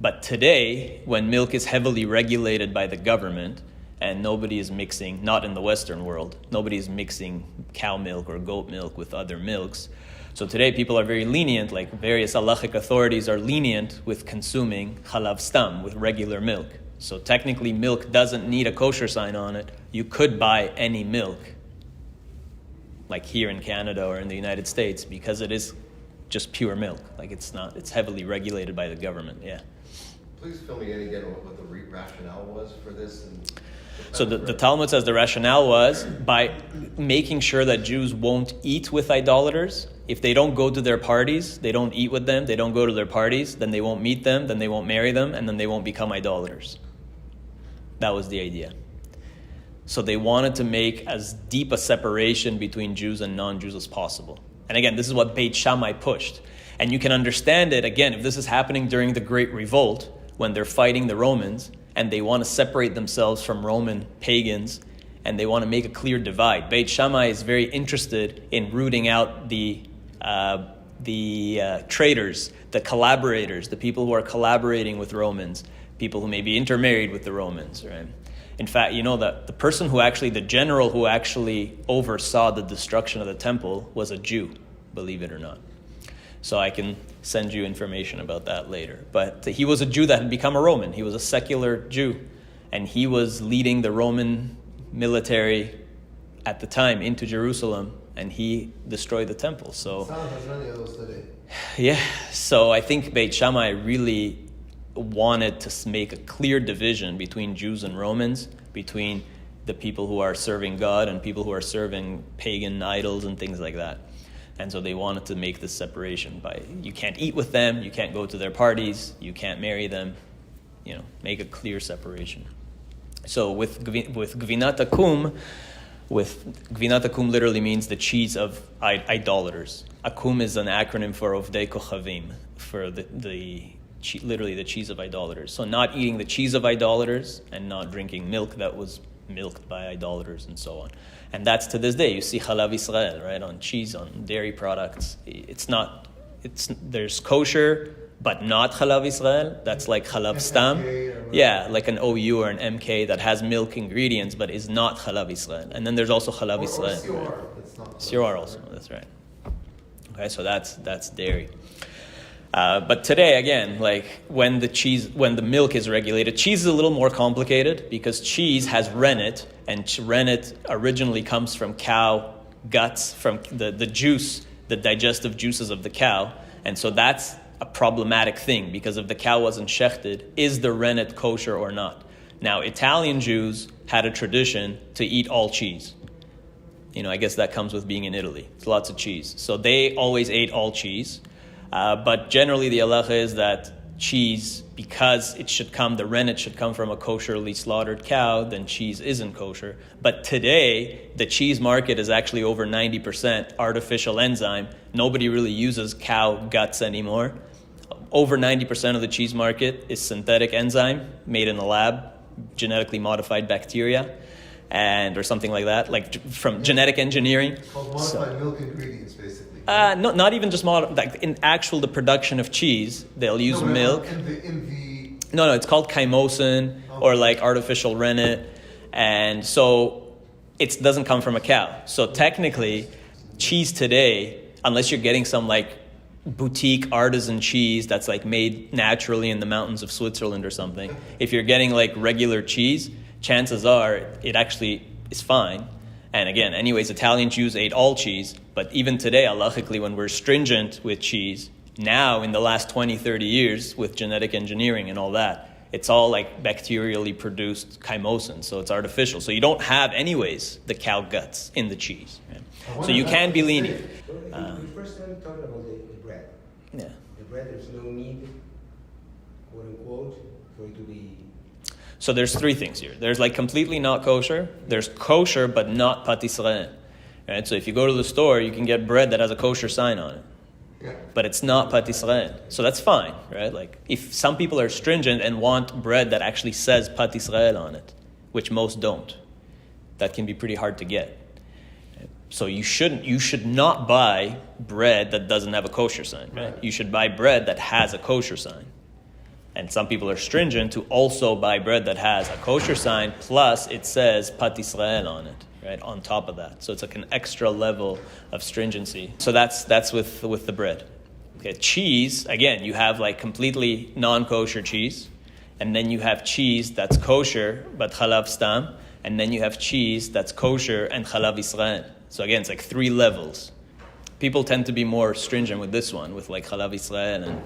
But today, when milk is heavily regulated by the government, and nobody is mixing, not in the Western world, nobody is mixing cow milk or goat milk with other milks. So today people are very lenient, like various halachic authorities are lenient with consuming chalav stam, with regular milk. So technically milk doesn't need a kosher sign on it. You could buy any milk, like here in Canada or in the United States, because it is just pure milk. Like it's heavily regulated by the government, yeah. Please fill me in again on what the rationale was for this. So the Talmud says the rationale was by making sure that Jews won't eat with idolaters. If they don't go to their parties, they don't eat with them, they don't go to their parties, then they won't meet them, then they won't marry them, and then they won't become idolaters. That was the idea. So they wanted to make as deep a separation between Jews and non-Jews as possible. And again, this is what Beit Shammai pushed. And you can understand it, again, if this is happening during the Great Revolt, when they're fighting the Romans, and they want to separate themselves from Roman pagans, and they want to make a clear divide. Beit Shammai is very interested in rooting out the traitors, the collaborators, the people who are collaborating with Romans, people who may be intermarried with the Romans, right? In fact, you know that the general who actually oversaw the destruction of the temple was a Jew, believe it or not. So I can send you information about that later. But he was a Jew that had become a Roman. He was a secular Jew. And he was leading the Roman military at the time into Jerusalem. And he destroyed the temple. So, yeah. So I think Beit Shammai really wanted to make a clear division between Jews and Romans, between the people who are serving God and people who are serving pagan idols and things like that. And so they wanted to make this separation by, you can't eat with them, you can't go to their parties, you can't marry them, make a clear separation. So with gvinat akum literally means the cheese of idolaters. Akum is an acronym for ovdei kochavim, for literally the cheese of idolaters. So not eating the cheese of idolaters and not drinking milk that was milked by idolaters and so on. And that's to this day. You see Chalav Israel, right, on cheese, on dairy products. There's kosher, but not Chalav Israel. That's like Chalav Stam. Yeah, like an OU or an MK that has milk ingredients, but is not Chalav Israel. And then there's also Chalav Israel. Sior also, that's right. Okay, so that's dairy. But today, again, like when the milk is regulated, cheese is a little more complicated because cheese has rennet, and rennet originally comes from cow guts, from the juice, the digestive juices of the cow. And so that's a problematic thing because if the cow wasn't shechted, is the rennet kosher or not? Now, Italian Jews had a tradition to eat all cheese. I guess that comes with being in Italy. It's lots of cheese. So they always ate all cheese. But generally the halacha is that cheese, because the rennet should come from a kosherly slaughtered cow, then cheese isn't kosher. But today, the cheese market is actually over 90% artificial enzyme. Nobody really uses cow guts anymore. Over 90% of the cheese market is synthetic enzyme made in a lab, genetically modified bacteria, or something like that, like from genetic engineering. It's called modified milk ingredients, basically. Not even just like in the production of cheese, they'll use milk. No, it's called chymosin or like artificial rennet, and so it doesn't come from a cow. So technically, cheese today, unless you're getting some like boutique artisan cheese that's like made naturally in the mountains of Switzerland or something, if you're getting like regular cheese, chances are it actually is fine. And again, anyways, Italian Jews ate all cheese, but even today, halachically, when we're stringent with cheese, now in the last 20, 30 years with genetic engineering and all that, it's all like bacterially produced chymosin, so it's artificial. So you don't have anyways the cow guts in the cheese. Right? So you can be lenient. We first started talking about the bread. Yeah. The bread, there's no need, quote unquote, for it to be... So there's three things here. There's like completely not kosher. There's kosher but not pat Yisrael. Right? So if you go to the store, you can get bread that has a kosher sign on it. Yeah. But it's not pat Yisrael. So that's fine, right? Like if some people are stringent and want bread that actually says pat Yisrael on it, which most don't, that can be pretty hard to get. So you should not buy bread that doesn't have a kosher sign, right? You should buy bread that has a kosher sign. And some people are stringent to also buy bread that has a kosher sign, plus it says Pat Yisrael on it, right, on top of that. So it's like an extra level of stringency. So that's with the bread. Okay, cheese, again, you have like completely non-kosher cheese, and then you have cheese that's kosher, but chalav stam, and then you have cheese that's kosher and chalav Yisrael. So again, it's like three levels. People tend to be more stringent with this one, with like chalav Yisrael and...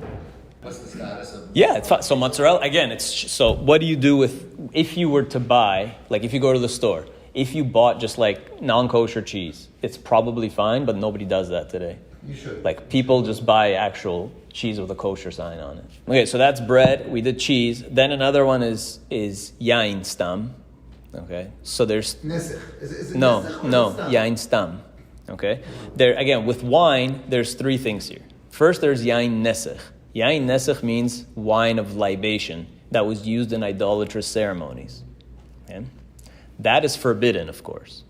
What's the status of? Yeah, it's fine. So mozzarella, again, so what do you do with, if you were to buy, like if you go to the store, if you bought just like non-kosher cheese, it's probably fine, but nobody does that today. You should. Like people just buy actual cheese with a kosher sign on it. Okay, so that's bread. We did cheese. Then another one is yain stam. Okay, so there's... Nesech. Is it No, nesech or no, stam? yain stam. Okay, there again, with wine, there's three things here. First, there's yain nesech. Yain nesech means wine of libation that was used in idolatrous ceremonies. Okay? That is forbidden, of course.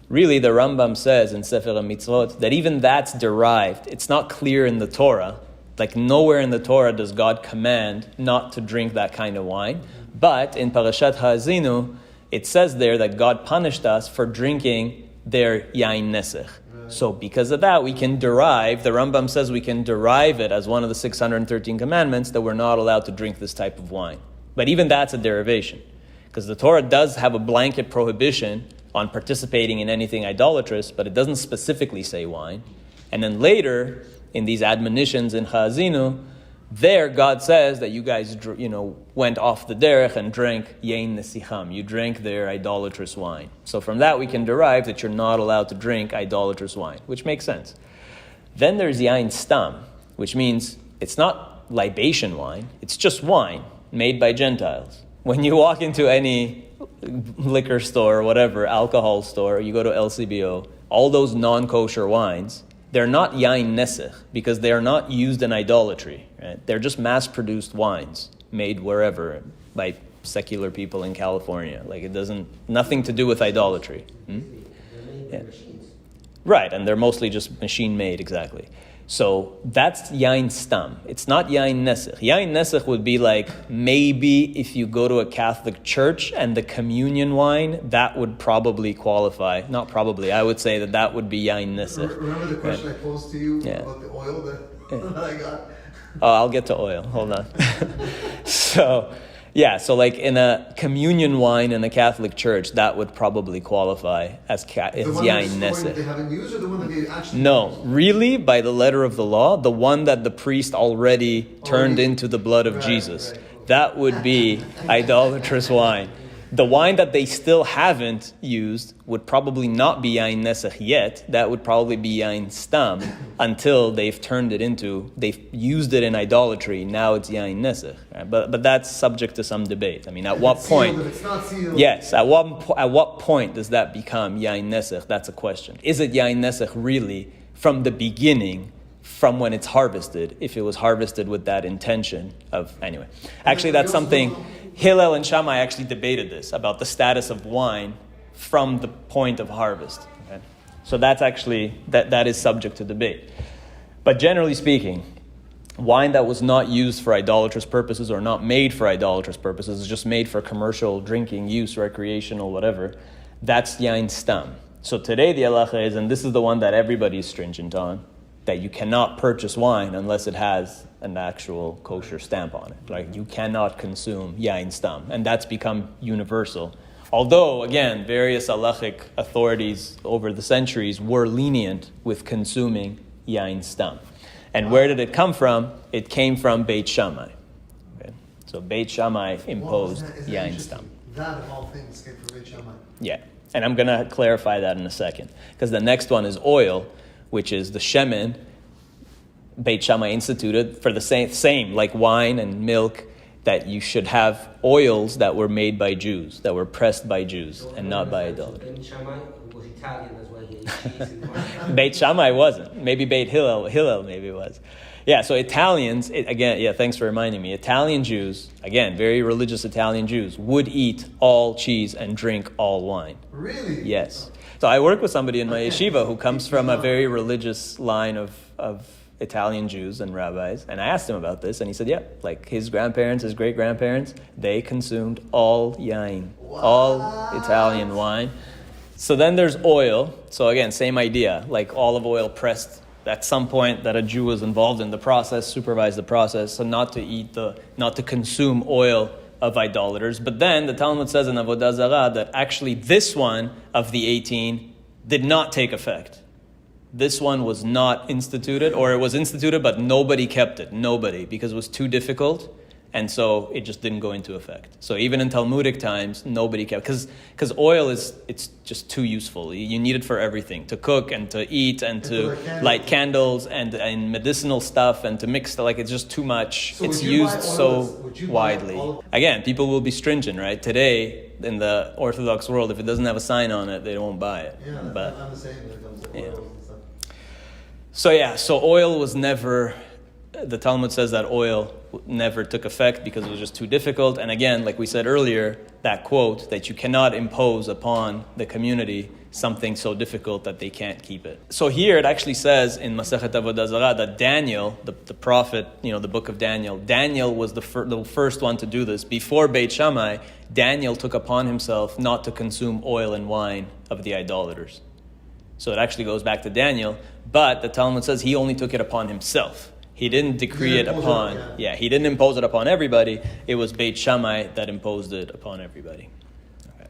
Really, the Rambam says in Sefer HaMitzvot that even that's derived. It's not clear in the Torah. Like nowhere in the Torah does God command not to drink that kind of wine. But in Parashat Ha'azinu, it says there that God punished us for drinking their yain nesech. So because of that, we can derive, the Rambam says we can derive it as one of the 613 commandments that we're not allowed to drink this type of wine. But even that's a derivation. Because the Torah does have a blanket prohibition on participating in anything idolatrous, but it doesn't specifically say wine. And then later, in these admonitions in Ha'azinu, there God says that you guys, went off the derech and drank yain nesicham. You drank their idolatrous wine. So from that we can derive that you're not allowed to drink idolatrous wine, which makes sense. Then there's yain stam, which means it's not libation wine. It's just wine made by Gentiles. When you walk into any liquor store or whatever, alcohol store, you go to LCBO, all those non-kosher wines, they're not yain nesech because they are not used in idolatry. Right? They're just mass-produced wines made wherever by secular people in California. Like nothing to do with idolatry. They're made by machines. Right, and they're mostly just machine-made, exactly. So that's yain stam. It's not yain nesech. Yain nesech would be like maybe if you go to a Catholic church and the communion wine, that would probably qualify. Not probably. I would say that would be yain nesech. Remember the question I posed to you Yeah. about the oil that I got? Oh, I'll get to oil. Hold on. So like in a communion wine in a Catholic church, that would probably qualify as yain nesech. That they haven't used, or the one that they actually No, used? really, by the letter of the law, the one that the priest already turned into the blood of Right, Jesus, right. that would be idolatrous wine. The wine that they still haven't used would probably not be yain nesech yet. That would probably be yain stam until they've used it in idolatry. Now it's yain nesech. Right? But that's subject to some debate. I mean, at what If point? it's not sealed. Yes, at what point does that become yain nesech? That's a question. Is it yain nesech really from the beginning, from when it's harvested, if it was harvested with that intention of... Anyway, actually that's something... Hillel and Shammai actually debated this, about the status of wine from the point of harvest. Okay? So that's actually, that is subject to debate. But generally speaking, wine that was not used for idolatrous purposes or not made for idolatrous purposes, is just made for commercial drinking use, recreational, whatever, that's yain stam. So today the halacha is, and this is the one that everybody is stringent on, that you cannot purchase wine unless it has an actual kosher stamp on it. Like, you cannot consume yain stam, and that's become universal. Although, again, various halachic authorities over the centuries were lenient with consuming yain stam. And where did it come from? It came from Beit Shammai. Okay? So Beit Shammai imposed yain stam. That of all things came from Beit Shammai. Yeah, and I'm going to clarify that in a second. Because the next one is oil, which is the shemen. Beit Shammai instituted for the same like wine and milk, that you should have oils that were made by Jews, that were pressed by Jews, and not by idolaters. Beit Shammai was Italian, that's why he ate cheese and wine. Beit Shammai wasn't. Maybe Beit Hillel maybe was. Yeah, so Italians, thanks for reminding me. Italian Jews, again, very religious Italian Jews, would eat all cheese and drink all wine. Really? Yes. So I work with somebody in my yeshiva who comes from a very religious line of Italian Jews and rabbis, and I asked him about this, and he said, yeah, like his grandparents, his great-grandparents, they consumed all yain, all Italian wine. So then there's oil. So again, same idea, like olive oil pressed at some point that a Jew was involved in the process, supervised the process, so not to consume oil of idolaters. But then the Talmud says in Avodah Zarah that actually this one of the 18 did not take effect. This one was not instituted, or it was instituted, but nobody kept it. Nobody, because it was too difficult, and so it just didn't go into effect. So even in Talmudic times, nobody kept, because oil it's just too useful. You need it for everything, to cook and to eat and to light candles and medicinal stuff and to mix. Like, it's just too much. So it's would you buy used oil so would you buy widely. all- Again, people will be stringent, right? Today, in the Orthodox world, if it doesn't have a sign on it, they won't buy it. Yeah, But I'm the same when it comes to Yeah. oils and stuff. So oil was never, the Talmud says that oil never took effect because it was just too difficult. And again, like we said earlier, that quote that you cannot impose upon the community something so difficult that they can't keep it. So here it actually says in Masechet Avodah Zarah that Daniel, the prophet, the book of Daniel was the first one to do this. Before Beit Shammai, Daniel took upon himself not to consume oil and wine of the idolaters. So it actually goes back to Daniel, but the Talmud says he only took it upon himself. He didn't decree it upon, he didn't impose it upon everybody. It was Beit Shammai that imposed it upon everybody. Okay.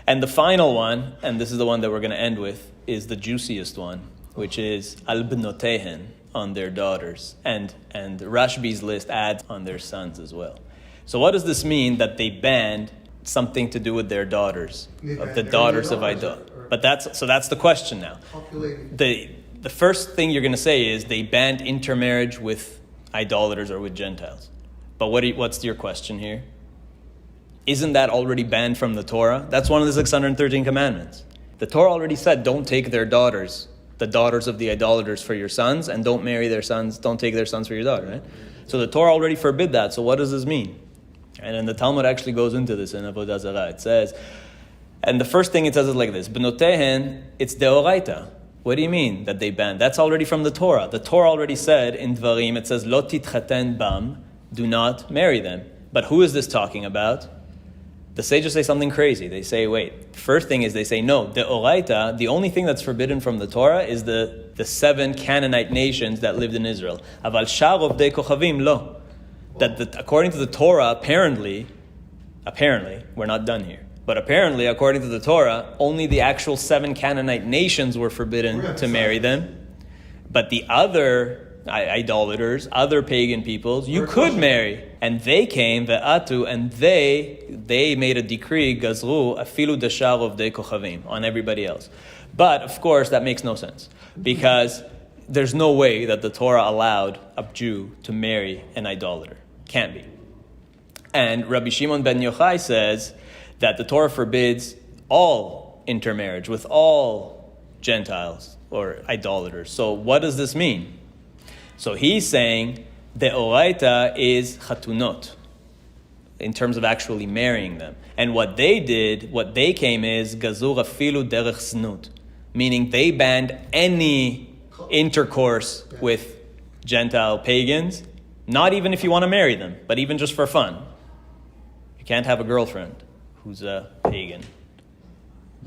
And the final one, and this is the one that we're going to end with, is the juiciest one, which is al bnotehen, on their daughters. And Rashbi's list adds on their sons as well. So what does this mean that they banned something to do with their daughters, of the daughters of idolaters? But that's the question now. The first thing you're going to say is they banned intermarriage with idolaters or with Gentiles. But what's your question here? Isn't that already banned from the Torah? That's one of the 613 commandments. The Torah already said, don't take their daughters, the daughters of the idolaters, for your sons, and don't marry their sons, don't take their sons for your daughter, right? So the Torah already forbid that. So what does this mean? And then the Talmud actually goes into this in Avodah Zarah. It says, and the first thing it says is like this: B'notehen, it's deoraita. What do you mean that they banned? That's already from the Torah. The Torah already said in Dvarim, it says, Lo titchaten bam, do not marry them. But who is this talking about? The sages say something crazy. They say, wait, first thing is they say, no, deoraita, the only thing that's forbidden from the Torah is the 7 Canaanite nations that lived in Israel. Aval shar ovdei kochavim lo. That according to the Torah, apparently, we're not done here. But apparently, according to the Torah, only the actual 7 Canaanite nations were forbidden to marry them. But the other idolaters, other pagan peoples, you could marry. And they came, ve'atu, and they made a decree, gazru, afilu dashar ovdei kochavim, on everybody else. But, of course, that makes no sense. Because there's no way that the Torah allowed a Jew to marry an idolater. Can't be. And Rabbi Shimon ben Yochai says that the Torah forbids all intermarriage with all Gentiles or idolaters. So what does this mean? So he's saying the oraita is chatunot, in terms of actually marrying them. And what they came is gazur afilu derech znut, meaning they banned any intercourse with Gentile pagans, not even if you want to marry them, but even just for fun. You can't have a girlfriend who's a pagan.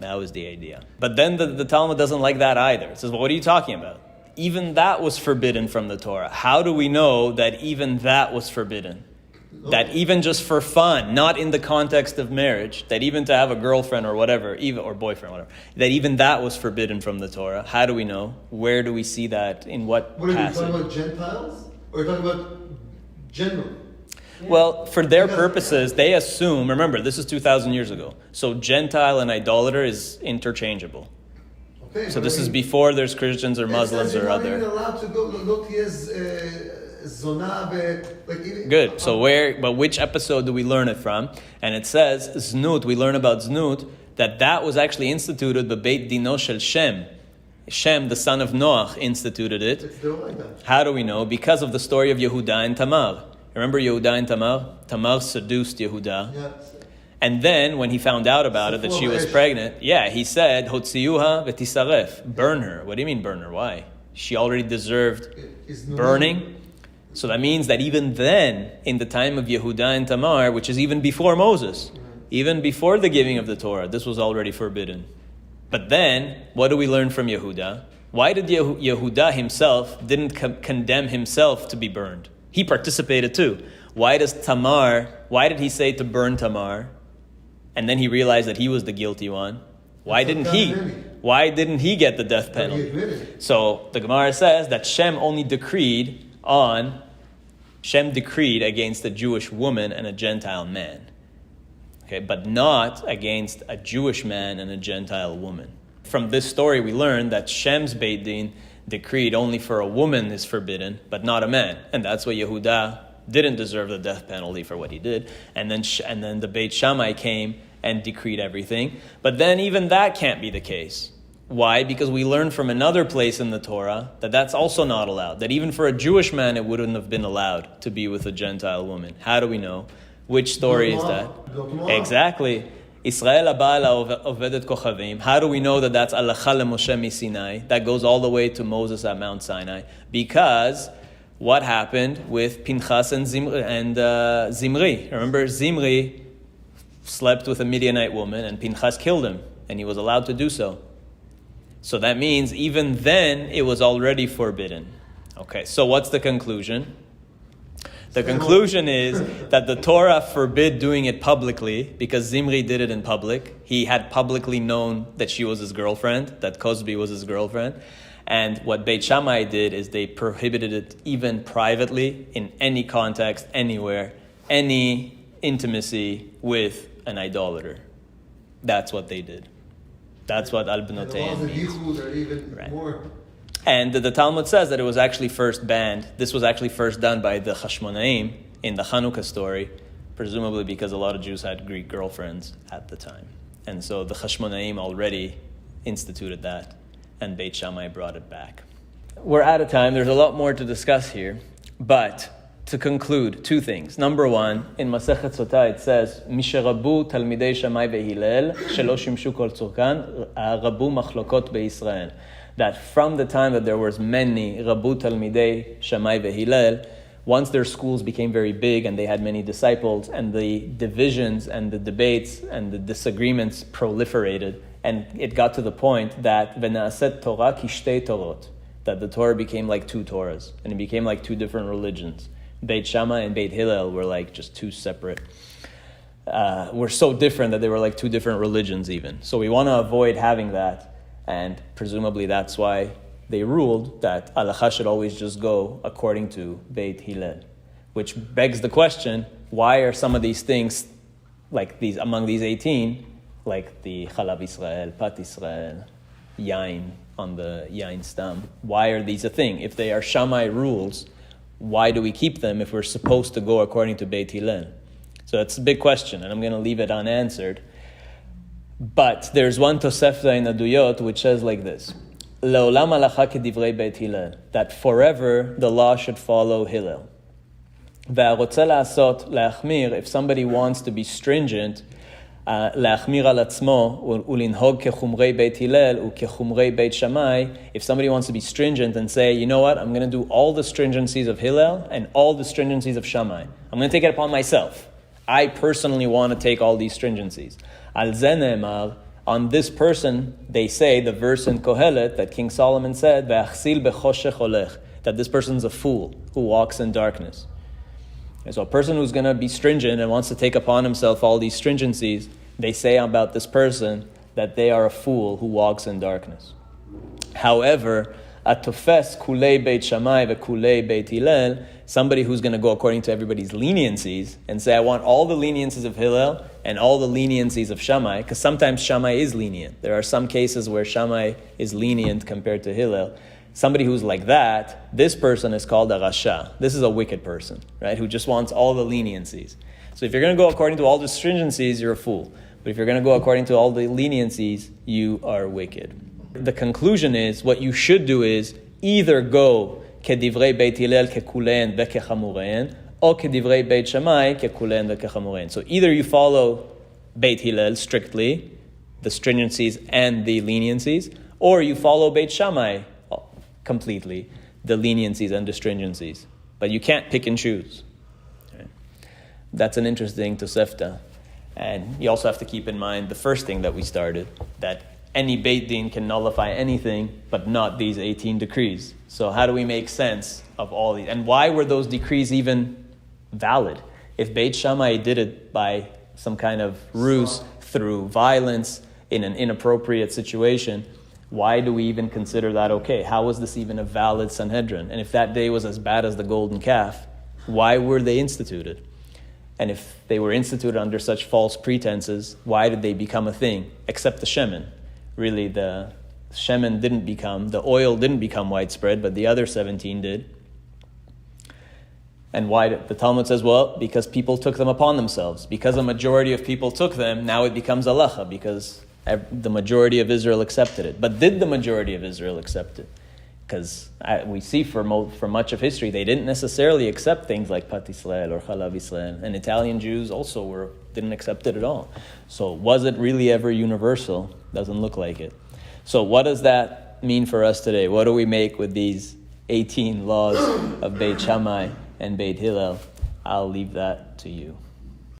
That was the idea. But then the Talmud doesn't like that either. It says, well, what are you talking about? Even that was forbidden from the Torah. How do we know that even that was forbidden? That even just for fun, not in the context of marriage, that even to have a girlfriend or whatever, even or boyfriend, whatever, that even that was forbidden from the Torah. How do we know? Where do we see that? In what What are you passage? talking about, Gentiles? Or are you talking about general? Well, for their purposes, they assume, remember, this is 2,000 years ago. So Gentile and idolater is interchangeable. Okay, So but this I is mean, before there's Christians or it Muslims says you're or not other. even allowed to go to his zona, like even, Good. So but which episode do we learn it from? And it says, Znut, we learn about Znut, that was actually instituted by Beit Dino Shel Shem. Shem, the son of Noach, instituted it. It's still like that. How do we know? Because of the story of Yehuda and Tamar. Remember Yehuda and Tamar? Tamar seduced Yehuda. Yeah. And then, when he found out about it, that she was pregnant, he said, Hotziyuha v'tisaref, burn her. What do you mean burn her? Why? She already deserved burning. So that means that even then, in the time of Yehuda and Tamar, which is even before Moses, even before the giving of the Torah, this was already forbidden. But then, what do we learn from Yehuda? Why did Yehuda himself didn't condemn himself to be burned? He participated too. Why did he say to burn Tamar? And then he realized that he was the guilty one. Why didn't he get the death penalty? So the Gemara says that Shem decreed against a Jewish woman and a Gentile man. Okay, but not against a Jewish man and a Gentile woman. From this story we learn that Shem's Beit Din decreed only for a woman is forbidden, but not a man. And that's why Yehuda didn't deserve the death penalty for what he did. And then the Beit Shammai came and decreed everything. But then even that can't be the case. Why? Because we learn from another place in the Torah that that's also not allowed. That even for a Jewish man, it wouldn't have been allowed to be with a Gentile woman. How do we know? Which story is that? Exactly. Israel Abala Ovedet Kochavim. How do we know that that's Alacha LeMoshe MiSinai? That goes all the way to Moses at Mount Sinai. Because what happened with Pinchas and Zimri? Remember, Zimri slept with a Midianite woman and Pinchas killed him. And he was allowed to do so. So that means even then it was already forbidden. Okay, so what's the conclusion? The conclusion is that the Torah forbid doing it publicly because Zimri did it in public. He had publicly known that she was his girlfriend, that Cosby was his girlfriend. And what Beit Shammai did is they prohibited it even privately, in any context, anywhere, any intimacy with an idolater. That's what they did. That's what Al Benoteim means. Are even more. And the Talmud says that it was actually first banned. This was actually first done by the Hashmonaim in the Hanukkah story, presumably because a lot of Jews had Greek girlfriends at the time. And so the Hashmonaim already instituted that, and Beit Shammai brought it back. We're out of time. There's a lot more to discuss here. But to conclude, two things. Number one, in Masechet Sotah it says, Misherabu Talmidei Shammai veHillel, shelo shimshu kol tzurkan, rabu machlokot beYisrael. That from the time that there was many Rabu Talmidei Shammai veHillel, once their schools became very big and they had many disciples, and the divisions and the debates and the disagreements proliferated, and it got to the point that v'na'aset Torah kishtei Torot, that the Torah became like two Torahs, and it became like two different religions. Beit Shammai and Beit Hillel were like just two separate, were so different that they were like two different religions even. So we want to avoid having that. And presumably that's why they ruled that halacha should always just go according to Beit Hillel. Which begs the question, why are some of these things, like these among these 18, like the Chalav Israel, Pat Israel, Yain on the Yain stam, why are these a thing? If they are Shammai rules, why do we keep them if we're supposed to go according to Beit Hillel? So that's a big question, and I'm going to leave it unanswered. But there's one Tosefta in Aduyot which says like this: Le'olam halacha kedivrei Beit Hillel, that forever the law should follow Hillel. Ve'arotze la'asot le'achmir, if somebody wants to be stringent, le'achmir al atzmo ulinhog kechumrei Beit Hillel ukechumrei Beit Shammai, if somebody wants to be stringent and say, you know what, I'm going to do all the stringencies of Hillel and all the stringencies of Shammai. I'm going to take it upon myself. I personally want to take all these stringencies. Al ze ne'emar, On this person, they say, the verse in Kohelet that King Solomon said, "Ve'achsil bechoshech olech," that this person's a fool who walks in darkness. And so a person who's going to be stringent and wants to take upon himself all these stringencies, they say about this person that they are a fool who walks in darkness. However, atofes kulei Beit Shammai ve'kulei Beit Hillel, somebody who's going to go according to everybody's leniencies and say, I want all the leniencies of Hillel and all the leniencies of Shammai, because sometimes Shammai is lenient. There are some cases where Shammai is lenient compared to Hillel. Somebody who's like that, this person is called a rasha. This is a wicked person, right? Who just wants all the leniencies. So if you're going to go according to all the stringencies, you're a fool. But if you're going to go according to all the leniencies, you are wicked. The conclusion is, what you should do is either go kedivrei Beit Hillel kekulen vekechamurein, or kedivrei Beit Shammai kekulen vekechamurein. So either you follow Beit Hillel strictly, the stringencies and the leniencies, or you follow Beit Shammai completely, the leniencies and the stringencies. But you can't pick and choose. Right? That's an interesting Tosefta. And you also have to keep in mind the first thing that we started, that any Beit Din can nullify anything, but not these 18 decrees. So how do we make sense of all these? And why were those decrees even valid? If Beit Shammai did it by some kind of ruse, through violence, in an inappropriate situation, why do we even consider that okay? How was this even a valid Sanhedrin? And if that day was as bad as the golden calf, why were they instituted? And if they were instituted under such false pretenses, why did they become a thing? Except the shemen. Really, the shemen didn't become, the oil didn't become widespread, but the other 17 did. And why? The Talmud says, well, because people took them upon themselves. Because a majority of people took them, now it becomes halacha, because the majority of Israel accepted it. But did the majority of Israel accept it? Because we see for much of history, they didn't necessarily accept things like Pat Yisrael or Chalav Yisrael. And Italian Jews also didn't accept it at all. So was it really ever universal? Doesn't look like it. So what does that mean for us today? What do we make with these 18 laws of Beit Shammai and Beit Hillel? I'll leave that to you.